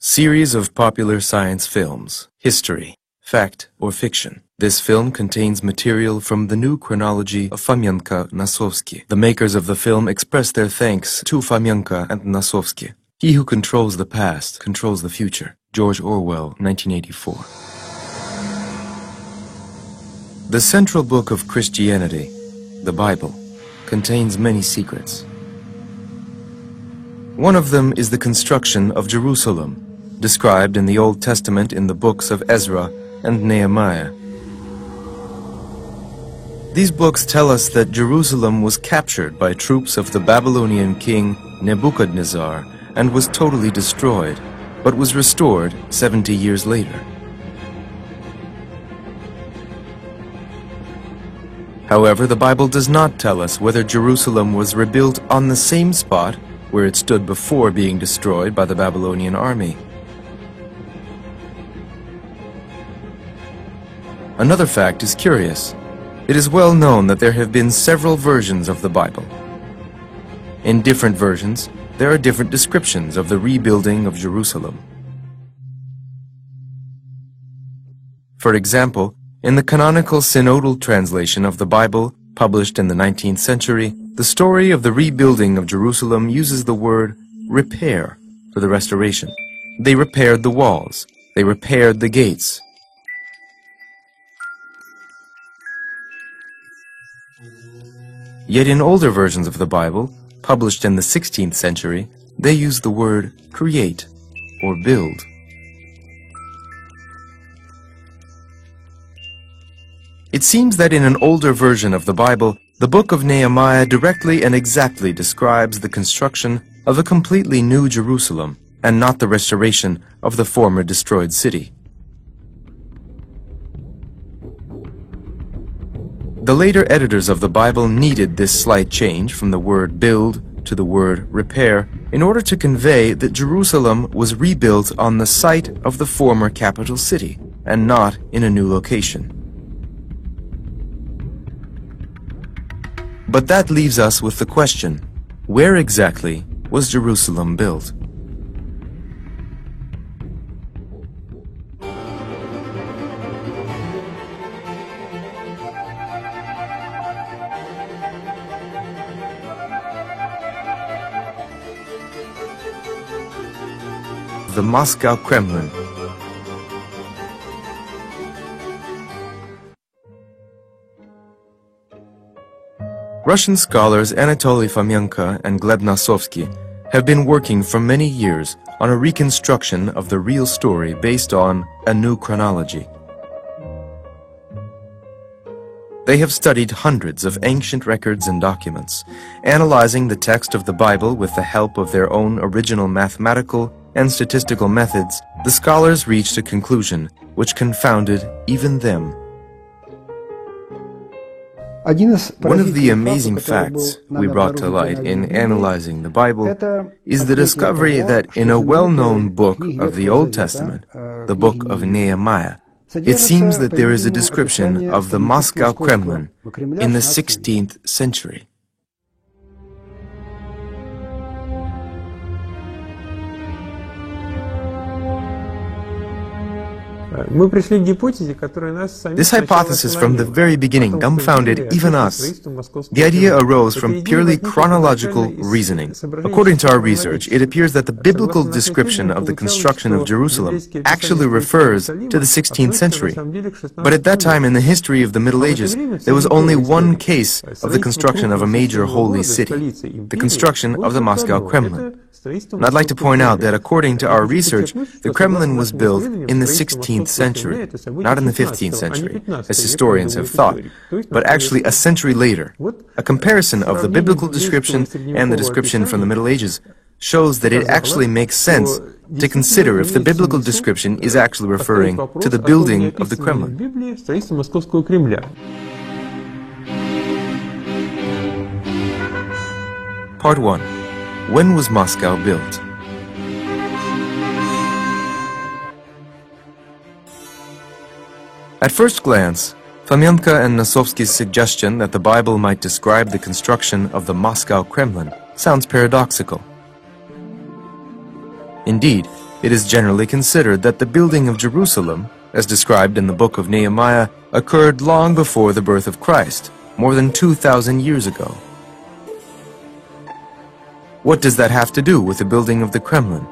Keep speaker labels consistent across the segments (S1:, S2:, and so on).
S1: Series of popular science films. History. Fact or fiction. This film contains material from the new chronology of Fomenko-Nosowski. The makers of the film express their thanks to Fomenko and Nosowski. He who controls the past controls the future. George Orwell, 1984. The central book of Christianity, the Bible, contains many secrets. One of them is the construction of Jerusalem, described in the Old Testament in the books of Ezra and Nehemiah. These books tell us that Jerusalem was captured by troops of the Babylonian king Nebuchadnezzar and was totally destroyed, but was restored 70 years later. However, the Bible does not tell us whether Jerusalem was rebuilt on the same spot where it stood before being destroyed by the Babylonian army. Another fact is curious. It is well known that there have been several versions of the Bible. In different versions, there are different descriptions of the rebuilding of Jerusalem. For example, in the canonical synodal translation of the Bible, published in the 19th century, the story of the rebuilding of Jerusalem uses the word repair for the restoration. They repaired the walls. They repaired the gates. Yet in older versions of the Bible, published in the 16th century, they use the word create or build. It seems that in an older version of the Bible, the book of Nehemiah directly and exactly describes the construction of a completely new Jerusalem and not the restoration of the former destroyed city. The later editors of the Bible needed this slight change from the word build to the word repair in order to convey that Jerusalem was rebuilt on the site of the former capital city and not in a new location. But that leaves us with the question, where exactly was Jerusalem built? The Moscow Kremlin. Russian scholars Anatoly Fomenko and Gleb Nosowski have been working for many years on a reconstruction of the real story based on a new chronology. They have studied hundreds of ancient records and documents, analyzing the text of the Bible with the help of their own original mathematical and statistical methods. The scholars reached a conclusion which confounded even them. One of the amazing facts we brought to light in analyzing the Bible is the discovery that in a well-known book of the Old Testament, the book of Nehemiah, it seems that there is a description of the Moscow Kremlin in the 16th century. This hypothesis from the very beginning dumbfounded even us. The idea arose from purely chronological reasoning. According to our research, it appears that the biblical description of the construction of Jerusalem actually refers to the 16th century. But at that time in the history of the Middle Ages, there was only one case of the construction of a major holy city, the construction of the Moscow Kremlin. And I'd like to point out that according to our research, the Kremlin was built in the 16th century, not in the 15th century, as historians have thought, but actually a century later. A comparison of the biblical description and the description from the Middle Ages shows that it actually makes sense to consider if the biblical description is actually referring to the building of the Kremlin. Part 1. When was Moscow built? At first glance, Fomenko and Nosowski's suggestion that the Bible might describe the construction of the Moscow Kremlin sounds paradoxical. Indeed, It is generally considered that the building of Jerusalem, as described in the book of Nehemiah, occurred long before the birth of Christ, more than 2,000 years ago. What does that have to do with the building of the Kremlin?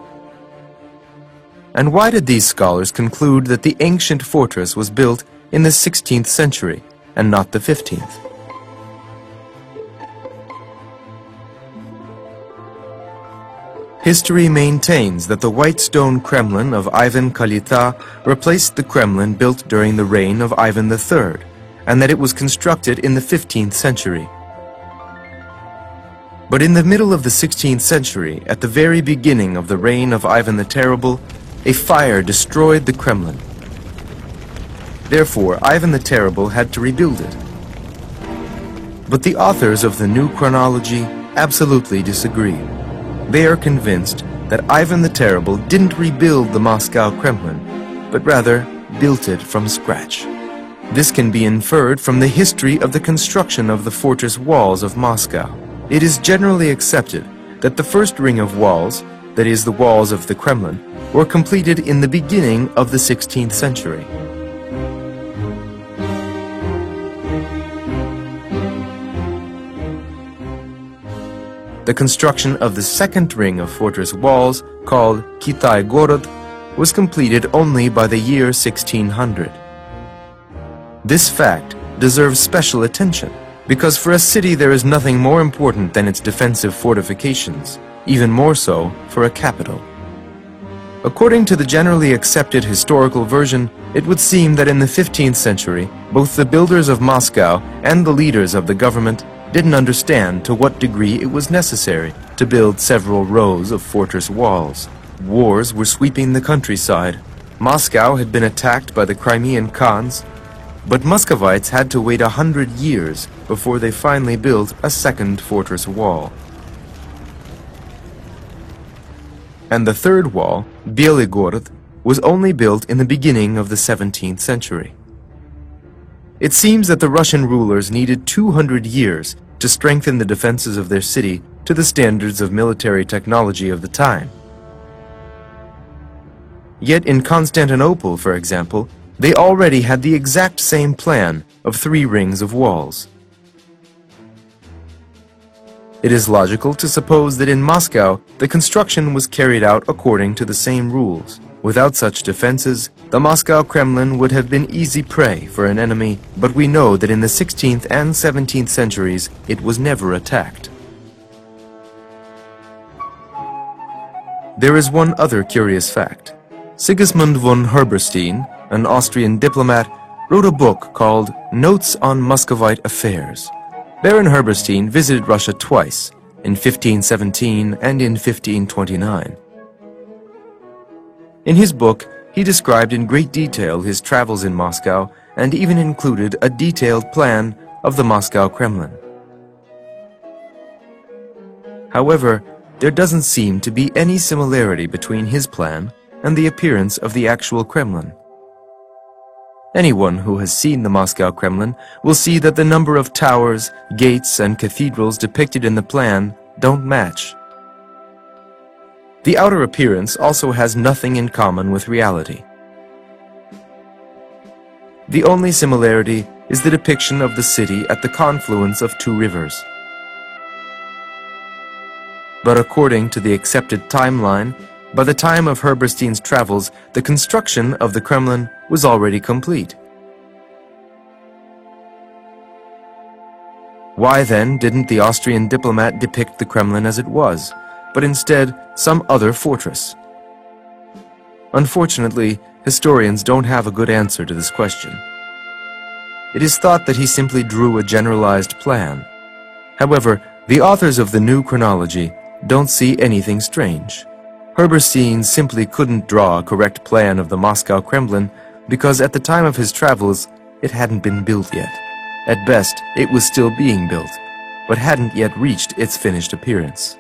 S1: And why did these scholars conclude that the ancient fortress was built in the 16th century and not the 15th? History maintains that the white stone Kremlin of Ivan Kalita replaced the Kremlin built during the reign of Ivan III, and that it was constructed in the 15th century. But in the middle of the 16th century, at the very beginning of the reign of Ivan the Terrible, a fire destroyed the Kremlin. Therefore, Ivan the Terrible had to rebuild it. But the authors of the new chronology absolutely disagree. They are convinced that Ivan the Terrible didn't rebuild the Moscow Kremlin, but rather built it from scratch. This can be inferred from the history of the construction of the fortress walls of Moscow. It is generally accepted that the first ring of walls, that is, the walls of the Kremlin, were completed in the beginning of the 16th century. The construction of the second ring of fortress walls, called Kitai Gorod, was completed only by the year 1600. This fact deserves special attention, because for a city there is nothing more important than its defensive fortifications, even more so for a capital. According to the generally accepted historical version, it would seem that in the 15th century, both the builders of Moscow and the leaders of the government didn't understand to what degree it was necessary to build several rows of fortress walls. Wars were sweeping the countryside. Moscow had been attacked by the Crimean Khans, but Muscovites had to wait 100 years before they finally built a second fortress wall. And the third wall, Belygorod, was only built in the beginning of the 17th century. It seems that the Russian rulers needed 200 years to strengthen the defenses of their city to the standards of military technology of the time. Yet in Constantinople, for example, they already had the exact same plan of 3 rings of walls. It is logical to suppose that in Moscow, the construction was carried out according to the same rules. Without such defenses, the Moscow Kremlin would have been easy prey for an enemy, but we know that in the 16th and 17th centuries, it was never attacked. There is one other curious fact. Sigismund von Herberstein, an Austrian diplomat, wrote a book called Notes on Muscovite Affairs. Baron Herberstein visited Russia twice, in 1517 and in 1529. In his book, he described in great detail his travels in Moscow and even included a detailed plan of the Moscow Kremlin. However, there doesn't seem to be any similarity between his plan and the appearance of the actual Kremlin. Anyone who has seen the Moscow Kremlin will see that the number of towers, gates, and cathedrals depicted in the plan don't match. The outer appearance also has nothing in common with reality. The only similarity is the depiction of the city at the confluence of 2 rivers. But according to the accepted timeline, by the time of Herberstein's travels, the construction of the Kremlin was already complete. Why then didn't the Austrian diplomat depict the Kremlin as it was, but instead some other fortress? Unfortunately, historians don't have a good answer to this question. It is thought that he simply drew a generalized plan. However, the authors of the new chronology don't see anything strange. Herberstein simply couldn't draw a correct plan of the Moscow Kremlin because at the time of his travels, it hadn't been built yet. At best, it was still being built, but hadn't yet reached its finished appearance.